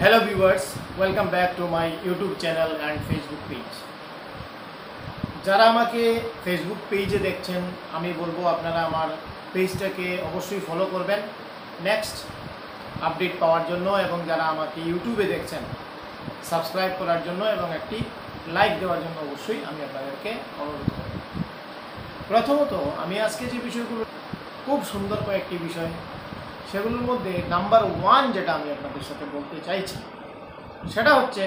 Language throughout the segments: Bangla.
Hello viewers, welcome back to my YouTube channel and Facebook page. যারা আমাকে ফেসবুক পেজে দেখছেন আমি বলবো আপনারা আমার পেজটাকে অবশ্যই ফলো করবেন নেক্সট আপডেট পাওয়ার জন্য, এবং যারা আমাকে ইউটিউবে দেখছেন সাবস্ক্রাইব করার জন্য এবং একটি লাইক দেওয়ার জন্য অবশ্যই আমি আপনাদেরকে অনুরোধ করব। প্রথমত আমি আজকে যে বিষয়গুলো খুব সুন্দর কয়েকটি বিষয়, সেগুলোর মধ্যে নাম্বার 1 যেটা আমি আপনাদের সাথে বলতে চাইছি সেটা হচ্ছে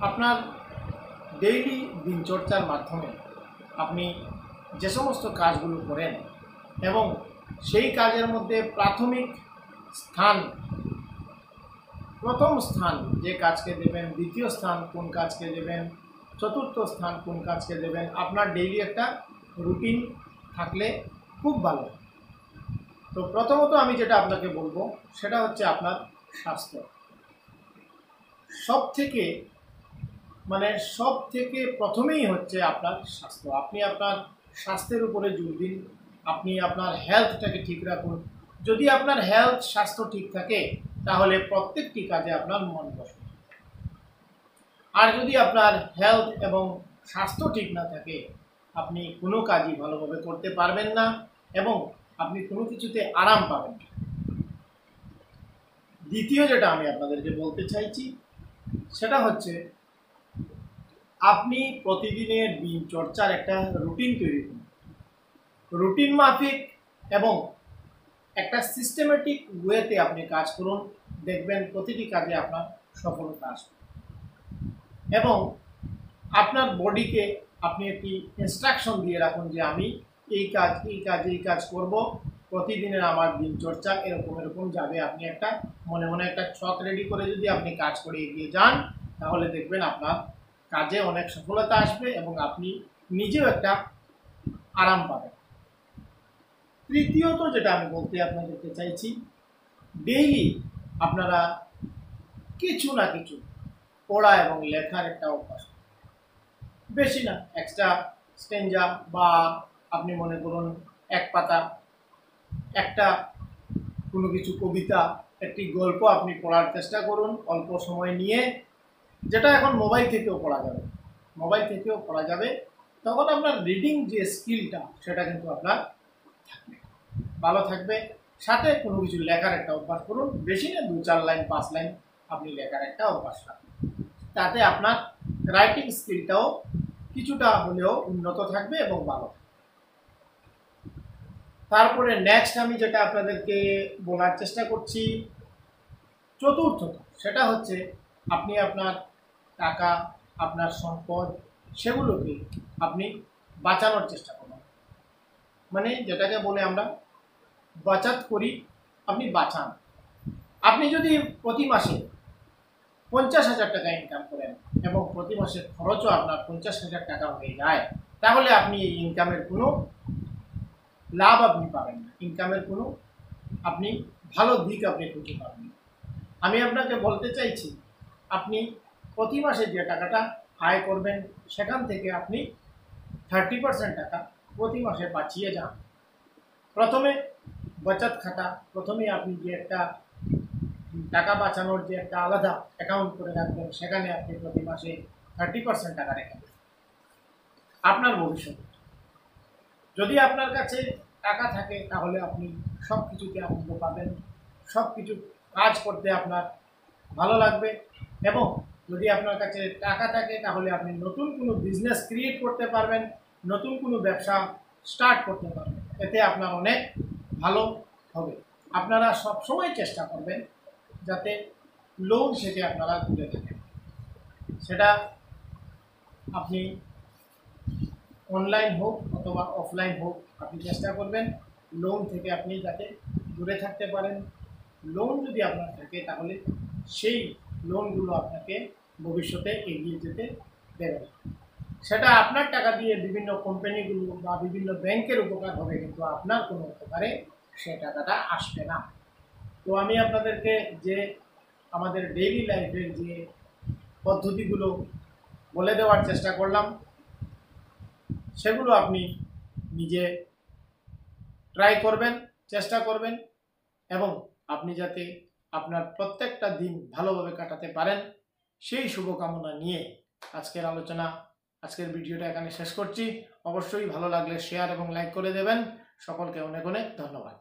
আপনার ডেইলি দিনচর্চার মাধ্যমে আপনি যে সমস্ত কাজগুলো করেন এবং সেই কাজের মধ্যে প্রথম স্থান যে কাজকে দেবেন, দ্বিতীয় স্থান কোন কাজকে দেবেন, চতুর্থ স্থান কোন কাজকে দেবেন, আপনার ডেইলি একটা রুটিন থাকলে খুব ভালো। তো প্রথমত আমি যেটা আপনাকে বলবো সেটা হচ্ছে আপনার স্বাস্থ্য। সব থেকে প্রথমেই হচ্ছে আপনার স্বাস্থ্য। আপনি আপনার স্বাস্থ্যের উপরে জোর দিন, আপনি আপনার হেলথটাকে ঠিক রাখুন। যদি আপনার স্বাস্থ্য ঠিক থাকে তাহলে প্রত্যেকটি কাজে আপনার মন বসবে। আর যদি আপনার হেলথ এবং স্বাস্থ্য ঠিক না থাকে আপনি কোনো কাজই ভালোভাবে করতে পারবেন না এবং আপনি কোনো কিছুতে আরাম পাবেন না। দ্বিতীয় যেটা আমি আপনাদেরকে বলতে চাইছি সেটা হচ্ছে আপনি প্রতিদিনের দিনচর্চার একটা রুটিন তৈরি করুন। রুটিন মাফিক এবং একটা সিস্টেমেটিক ওয়েতে আপনি কাজ করুন, দেখবেন প্রতিটি কাজে আপনার সফলতা আসবে। এবং আপনার বডিকে আপনি একটি ইনস্ট্রাকশন দিয়ে রাখুন যে আমি এই কাজ করব, প্রতিদিনের আমার দিনচর্চা এরকম যাবে। আপনি একটা মনে একটা ছক রেডি করে যদি আপনি কাজ করে এগিয়ে যান তাহলে দেখবেন আপনার কাজে অনেক সফলতা আসবে এবং আপনি নিজেও একটা আরাম পাবেন। তৃতীয়ত যেটা আমি বলতে আপনাদেরকে চাইছি, ডেইলি আপনারা কিছু না কিছু পড়া এবং লেখার একটা অভ্যাস, বেশি না, এক্সট্রা স্টেঞ্জা বা আপনি মনে করুন এক পাতা একটা কোনো কিছু কবিতা, একটি গল্প আপনি পড়ার চেষ্টা করুন অল্প সময় নিয়ে, যেটা এখন মোবাইল থেকেও পড়া যাবে। তখন আপনার রিডিং যে স্কিলটা সেটা কিন্তু আপনার ভালো থাকবে। সাথে কোনো কিছু লেখার একটা অভ্যাস করুন, বেশি না, 2-4 লাইন 5 লাইন আপনি লেখার একটা অভ্যাস রাখুন। তাতে আপনার রাইটিং স্কিলটাও কিছুটা হলেও উন্নত থাকবে এবং ভালো থাকবে। তারপরে নেক্সট আমি যেটা আপনাদেরকে বলার চেষ্টা করছি চতুর্থত, সেটা হচ্ছে আপনি আপনার টাকা, আপনার সম্পদ সেগুলোকে আপনি বাঁচানোর চেষ্টা করুন। মানে যেটাকে বলে আমরা বাচাত করি, আপনি বাঁচান। আপনি যদি প্রতি মাসে 50,000 টাকা ইনকাম করেন এবং প্রতি মাসে খরচও আপনার 50,000 টাকা হয়ে যায়, তাহলে আপনি এই ইনকামের কোনো লাভ আপনি পাবেন না, ইনকামের কোনো আপনি ভালো দিক আপনি খুঁজে পাবেন না। আমি আপনাকে বলতে চাইছি আপনি প্রতি মাসে যে টাকাটা আয় করবেন সেখান থেকে আপনি 30% টাকা প্রতি মাসে বাঁচিয়ে যান। প্রথমে বাচত খাতা, প্রথমে আপনি যে একটা টাকা বাঁচানোর যে একটা আলাদা অ্যাকাউন্ট করে রাখবেন, সেখানে আপনি প্রতি মাসে 30% টাকা রেখে আপনার ভবিষ্যতে। যদি আপনার কাছে টাকা থাকে তাহলে আপনি সব কিছুতে আনন্দ পাবেন, সব কিছু কাজ করতে আপনার ভালো লাগবে। এবং যদি আপনার কাছে টাকা থাকে তাহলে আপনি নতুন কোনো বিজনেস ক্রিয়েট করতে পারবেন, নতুন কোনো ব্যবসা স্টার্ট করতে পারবেন, এতে আপনার অনেক ভালো হবে। আপনারা সবসময় চেষ্টা করবেন যাতে লোন থেকে আপনারা দূরে থাকেন। সেটা আপনি অনলাইন হোক অথবা অফলাইন হোক, আপনি চেষ্টা করবেন লোন থেকে আপনি যাতে দূরে থাকতে পারেন। লোন যদি আপনার থাকে তাহলে সেই লোনগুলো আপনাকে ভবিষ্যতে এগিয়ে যেতে দেবে। সেটা আপনার টাকা দিয়ে বিভিন্ন কোম্পানিগুলো বা বিভিন্ন ব্যাংকের উপকার হবে, কিন্তু আপনার কোনো উপকারে সে টাকাটা আসবে না। তো আমি আপনাদেরকে যে আমাদের ডেইলি লাইফের যে পদ্ধতিগুলো বলে দেওয়ার চেষ্টা করলাম সেগুলো আপনি নিজে ট্রাই করবেন, চেষ্টা করবেন এবং আপনি যাতে আপনার প্রত্যেকটা দিন ভালোভাবে কাটাতে পারেন, সেই শুভকামনা নিয়ে আজকের ভিডিওটা এখানে শেষ করছি। অবশ্যই ভালো লাগলে শেয়ার এবং লাইক করে দেবেন। সকলকে অনেক অনেক ধন্যবাদ।